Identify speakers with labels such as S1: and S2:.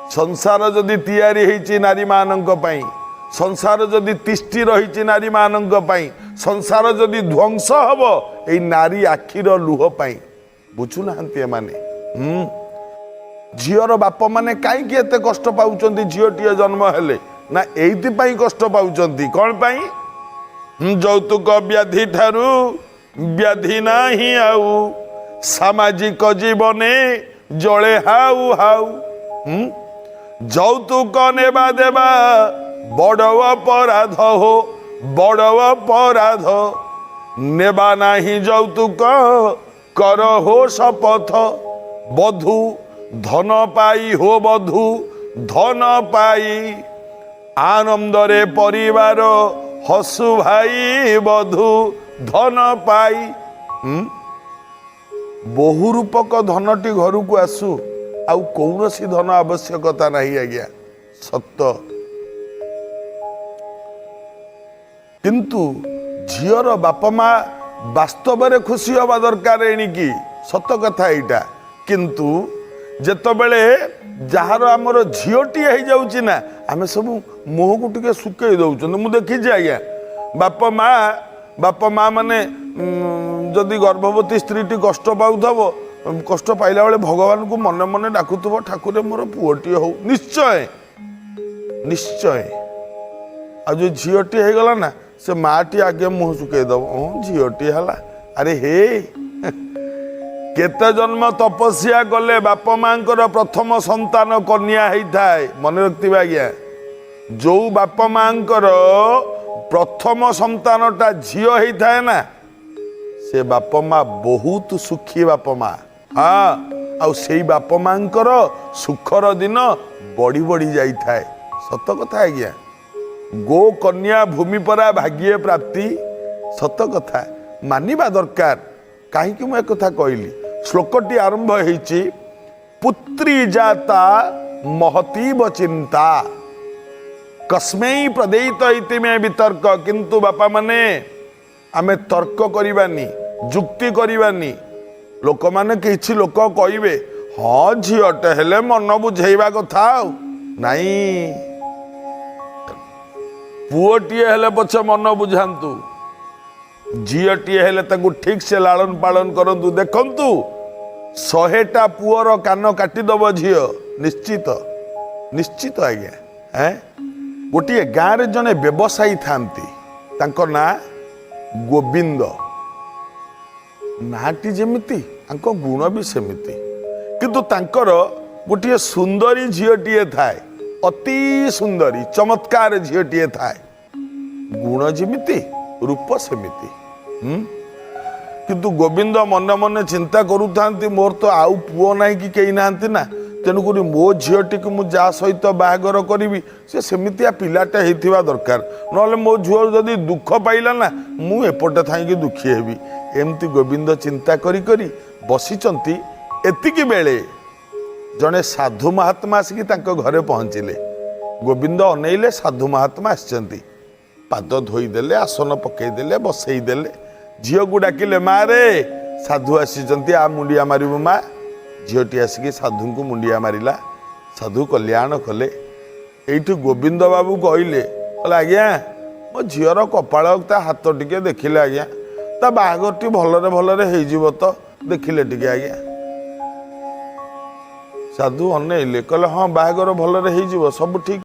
S1: संसार जदि तैयारी होइछि नारी मानक पई, संसार जदि तिष्टि रही नारी मानक पई, संसार जदि ध्वंस हब ए नारी आखिर लुह पाई। बुझुना माने झीर बाप माने कहीं एत कष्ट पाँच झीटीए जन्म हेले ना एइथि कष्ट पाँच कौन पाई? यौतुक व्याधि ठारू व्याधि नाही आउ, सामाजिक जीवने जले हाउ हाउ। यौतुक नेबा देबा बड़ अपराध हो, बड़ अपराध। नेबा नाही यौतुक कर हो शपथ, बधू धन पाई हो बधू धन पाई। आनंदरे परिवार हसु भाई बधू धन पाई। बहु रूपक धनटी घर को आसू आउ कौन सी धन आवश्यकता नहीं आज्ञा सत्य। किंतु झीर बाप माँ वास्तव में खुशी हवा दरकार एणिकी सत कथा एटा। किंतु जेतबेले जार आमर झीटी हो जाउची ना आमे सब मुह को टिके सुकई दउछन। मु देखी आज्ञा बाप माँ माने जदि गर्भवती स्त्रीटी कष्ट पाउथबो, कष्ट पाइला बेले भगवान को मने मने डाकुथबो, ठाकुर मोर पुओटी हो। निश्चय निश्चय आ जो झीटी हो गला ना से माटी आगे मुह सुकई दब झीटी है। अरे हे केते जन्म तपस्या कले बाप माँ प्रथम संतान कन्या होता है। मन रखिए आज्ञा जो बाप माँ प्रथम संतानटा झील होता है ना से बाप माँ बहुत सुखी बाप माँ। हाँ आउ से बाप माँ सुखर दिन बढ़ी बढ़ी जाए। सत कथा आज्ञा गो कन्या भूमि परा भाग्य प्राप्ति सत कथा मानिबा दरकार। कहीं मुझे कथा कहली श्लोकटी आरंभ होइछि पुत्री जाता महतीव चिंता कस्मै प्रदेयित इति में वितर्क। किंतु बापा माने आमे तर्क करिबानी जुक्ति करिबानी। लोक माने किछि लोक कहिबे हाँ झीटे हेले मन बुझेइबा कथा नाई, पुओटीए हेले पछे मन बुझातु, झीटीए हेले ताकू ठीक से लालन पालन करंतु। देखंतु 100टा पुअर कान काटिदब झी निश्चित निश्चित आज्ञा। गोटे गाँव रे जने व्यवसायी थांती तांको ना गोविंद नाटी जेमिति तांको गुण भी सेमिति। किंतु तांकर गोटे सुंदरी झीटीए थाए, अति सुंदरी चमत्कार झीटीए थाए, गुण जेमिति रूप सेमिति। किंतु गोविंद मन मन चिंता करूँ मोर तो आउ पुओ ना कि कहीं ना ना तेणुक मो झीटी को मुझे जा सहित बाहागर करी से सेमितिया पिलाटा होइथिबा दरकार। नले मो झील जदि दुख पाइला ना मु एपटे थाई दुखी हेबी। एमती गोविंद चिंता करी करी बसिचंती। एतिकी बेले जड़े साधु महात्मा आसिकी तांको घरे पहुँचिले। गोविंद अनेइले साधु महात्मा आसचंती, पाद धोईदेले आसन पकईदेले बसईदेले। झील को डाकिले माँ रे साधु आसी आ मुंडिया मारिबु माँ। झीटी आसिकी साधु को मुंडिया मारिला। साधु कल्याण कले। एइठु गोविंद बाबू कहले आज्ञा मो झीर कपाल हाथ टिके देखिले आज्ञा ता बाहागरटी भलरे भलरे हो तो देखिले टिके आज्ञा। साधु अनेइले कहले हाँ बाहागर भलरे हो सब ठीक।